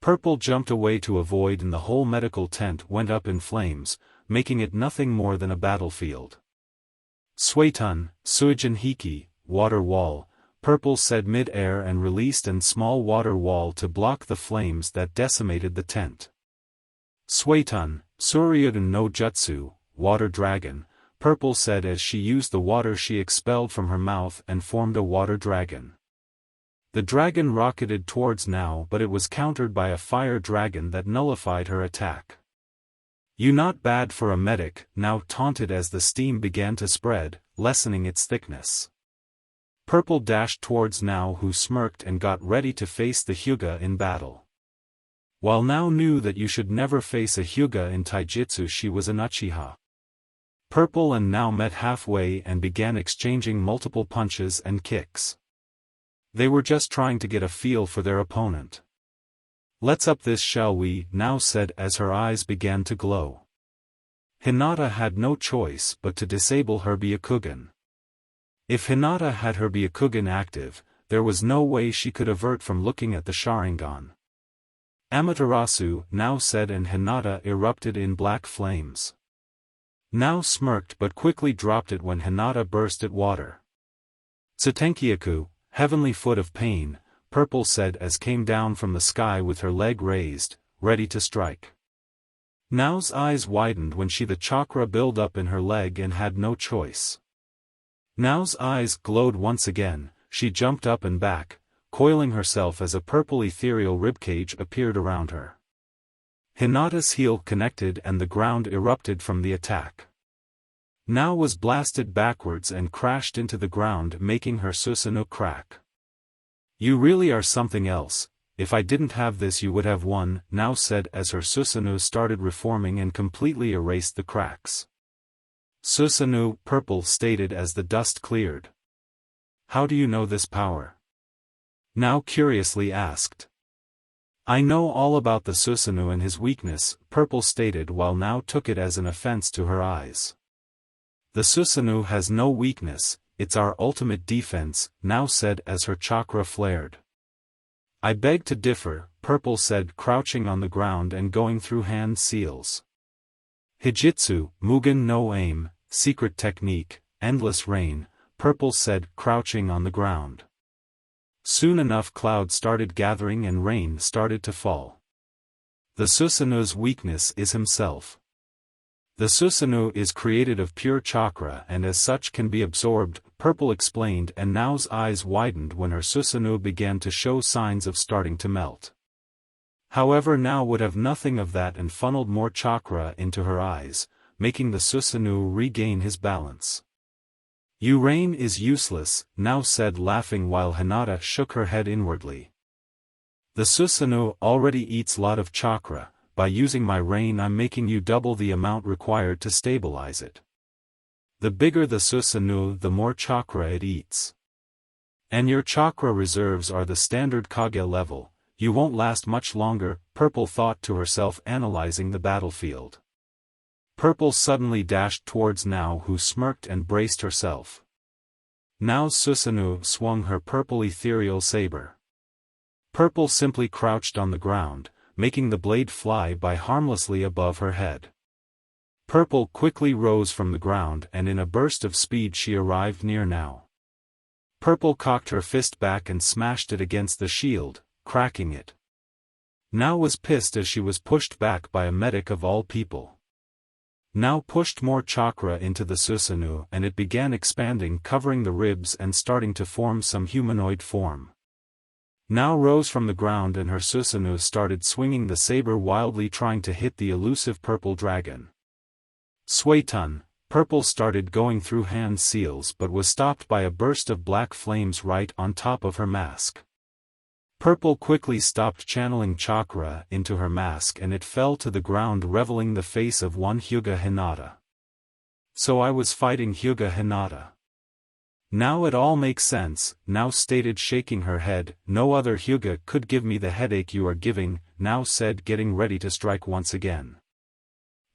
Purple jumped away to avoid and the whole medical tent went up in flames, making it nothing more than a battlefield. "Suetun, Suijin Hiki, water wall," Purple said mid-air and released a small water wall to block the flames that decimated the tent. "Suetun, Suryuden no Jutsu, water dragon," Purple said as she used the water she expelled from her mouth and formed a water dragon. The dragon rocketed towards Now but it was countered by a fire dragon that nullified her attack. "You not bad for a medic," Now taunted as the steam began to spread, lessening its thickness. Purple dashed towards Now who smirked and got ready to face the Hyuga in battle. While Now knew that you should never face a Hyuga in taijutsu, she was an Uchiha. Purple and Now met halfway and began exchanging multiple punches and kicks. They were just trying to get a feel for their opponent. "Let's up this, shall we?" Now said as her eyes began to glow. Hinata had no choice but to disable her Byakugan. If Hinata had her Byakugan active, there was no way she could avert from looking at the Sharingan. "Amaterasu," Now said and Hinata erupted in black flames. Now smirked but quickly dropped it when Hinata burst at water. "Tsutenkyaku, heavenly foot of pain," Purple said as came down from the sky with her leg raised, ready to strike. Now's eyes widened when she the chakra build up in her leg and had no choice. Now's eyes glowed once again, she jumped up and back, coiling herself as a purple ethereal ribcage appeared around her. Hinata's heel connected and the ground erupted from the attack. Now was blasted backwards and crashed into the ground, making her Susanoo crack. "You really are something else. If I didn't have this you would have won," Now said as her Susanoo started reforming and completely erased the cracks. "Susanoo," Purple stated as the dust cleared. "How do you know this power?" Now curiously asked. "I know all about the Susanoo and his weakness," Purple stated while Now took it as an offense to her eyes. "The Susanoo has no weakness, it's our ultimate defense," Now said as her chakra flared. "I beg to differ," Purple said, crouching on the ground and going through hand seals. "Hijitsu, Mugen no aim, secret technique, endless rain," Purple said, crouching on the ground. Soon enough clouds started gathering and rain started to fall. "The Susanoo's weakness is himself. The Susanoo is created of pure chakra and as such can be absorbed," Purple explained, and Nao's eyes widened when her Susanoo began to show signs of starting to melt. However, Nao would have nothing of that and funneled more chakra into her eyes, making the Susanoo regain his balance. "Your rain is useless," Nao said, laughing while Hinata shook her head inwardly. "The Susanoo already eats lot of chakra. By using my rain I'm making you double the amount required to stabilize it. The bigger the Susanoo the more chakra it eats. And your chakra reserves are the standard Kage level, you won't last much longer," Purple thought to herself, analyzing the battlefield. Purple suddenly dashed towards Nao, who smirked and braced herself. Nao's Susanoo swung her purple ethereal saber. Purple simply crouched on the ground, making the blade fly by harmlessly above her head. Purple quickly rose from the ground and in a burst of speed she arrived near Nao. Purple cocked her fist back and smashed it against the shield, cracking it. Nao was pissed as she was pushed back by a medic of all people. Nao pushed more chakra into the Susanoo and it began expanding, covering the ribs and starting to form some humanoid form. Nao rose from the ground and her Susanoo started swinging the saber wildly, trying to hit the elusive purple dragon. Suetun, Purple started going through hand seals but was stopped by a burst of black flames right on top of her mask. Purple quickly stopped channeling chakra into her mask and it fell to the ground, revealing the face of one Hyuga Hinata. "So I was fighting Hyuga Hinata. Now it all makes sense," Nao stated, shaking her head. "No other Hyuga could give me the headache you are giving," Nao said, getting ready to strike once again.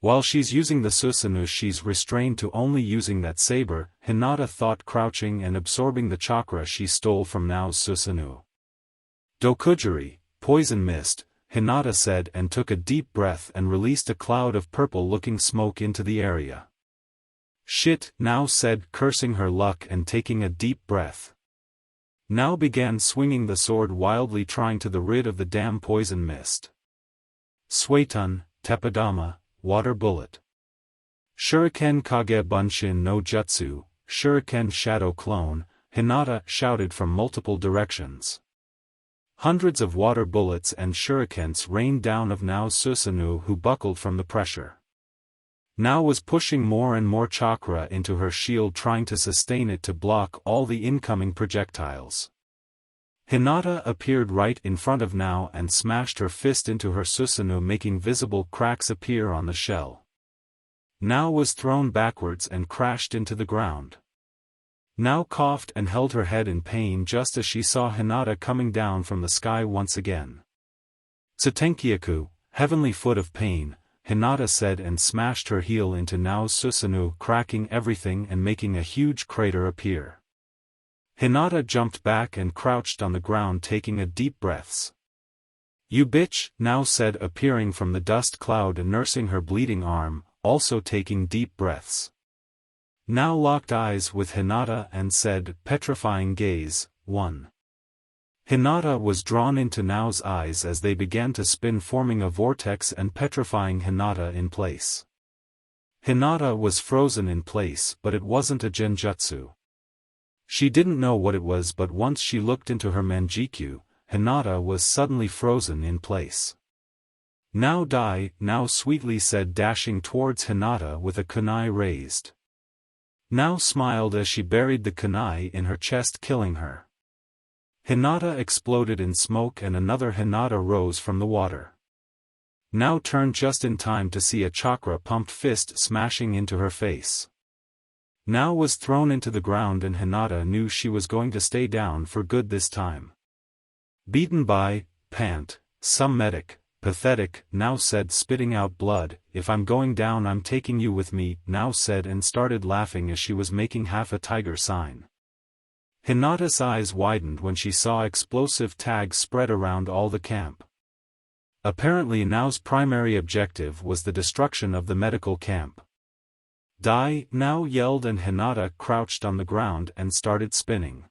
"While she's using the Susanoo she's restrained to only using that saber," Hinata thought, crouching and absorbing the chakra she stole from Nao's Susanoo. "Dokujiri, poison mist," Hinata said and took a deep breath and released a cloud of purple-looking smoke into the area. "Shit," Nao said, cursing her luck and taking a deep breath. Nao began swinging the sword wildly, trying to rid of the damn poison mist. Suetun, Teppadama, water bullet. Shuriken Kage Bunshin no Jutsu, Shuriken Shadow Clone, Hinata shouted from multiple directions. Hundreds of water bullets and shurikens rained down of Nao's Susanoo, who buckled from the pressure. Nao was pushing more and more chakra into her shield, trying to sustain it to block all the incoming projectiles. Hinata appeared right in front of Nao and smashed her fist into her Susanoo, making visible cracks appear on the shell. Nao was thrown backwards and crashed into the ground. Nao coughed and held her head in pain just as she saw Hinata coming down from the sky once again. "Tsutenkyaku, heavenly foot of pain," Hinata said and smashed her heel into Nao's Susanoo, cracking everything and making a huge crater appear. Hinata jumped back and crouched on the ground, taking a deep breaths. "You bitch," Nao said, appearing from the dust cloud and nursing her bleeding arm, also taking deep breaths. Nao locked eyes with Hinata and said, petrifying gaze, 1. Hinata was drawn into Nao's eyes as they began to spin, forming a vortex and petrifying Hinata in place. Hinata was frozen in place, but it wasn't a genjutsu. She didn't know what it was, but once she looked into her manjikyu, Hinata was suddenly frozen in place. "Now die," Nao sweetly said, dashing towards Hinata with a kunai raised. now smiled as she buried the kunai in her chest, killing her. Hinata exploded in smoke and another Hinata rose from the water. Now turned just in time to see a chakra-pumped fist smashing into her face. Now was thrown into the ground and Hinata knew she was going to stay down for good this time. Beaten by, pant, some medic, pathetic, now said spitting out blood, if I'm going down I'm taking you with me, now said and started laughing as she was making half a tiger sign. Hinata's eyes widened when she saw explosive tags spread around all the camp. Apparently now's primary objective was the destruction of the medical camp. Die, now yelled and Hinata crouched on the ground and started spinning.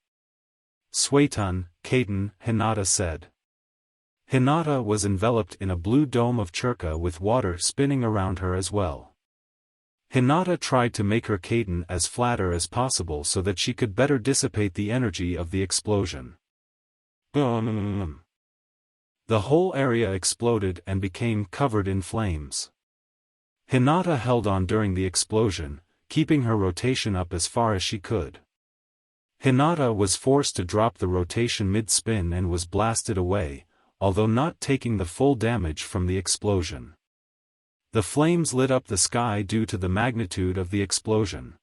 Suetun, Kaiten, Hinata said. Hinata was enveloped in a blue dome of churka with water spinning around her as well. Hinata tried to make her Kaiten as flatter as possible so that she could better dissipate the energy of the explosion. The whole area exploded and became covered in flames. Hinata held on during the explosion, keeping her rotation up as far as she could. Hinata was forced to drop the rotation mid-spin and was blasted away, although not taking the full damage from the explosion. The flames lit up the sky due to the magnitude of the explosion.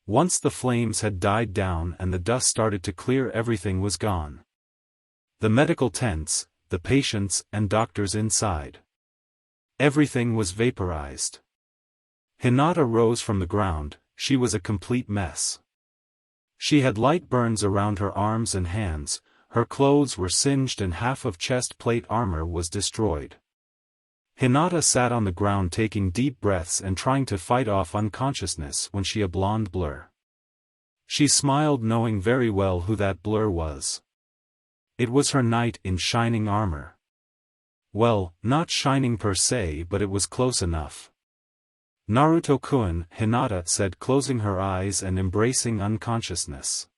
Once the flames had died down and the dust started to clear, everything was gone. The medical tents, the patients and doctors inside. Everything was vaporized. Hinata rose from the ground, she was a complete mess. She had light burns around her arms and hands, her clothes were singed and half of chest plate armor was destroyed. Hinata sat on the ground taking deep breaths and trying to fight off unconsciousness when she saw a blonde blur. She smiled knowing very well who that blur was. It was her knight in shining armor. Well, not shining per se, but it was close enough. Naruto-kun, Hinata said, closing her eyes and embracing unconsciousness.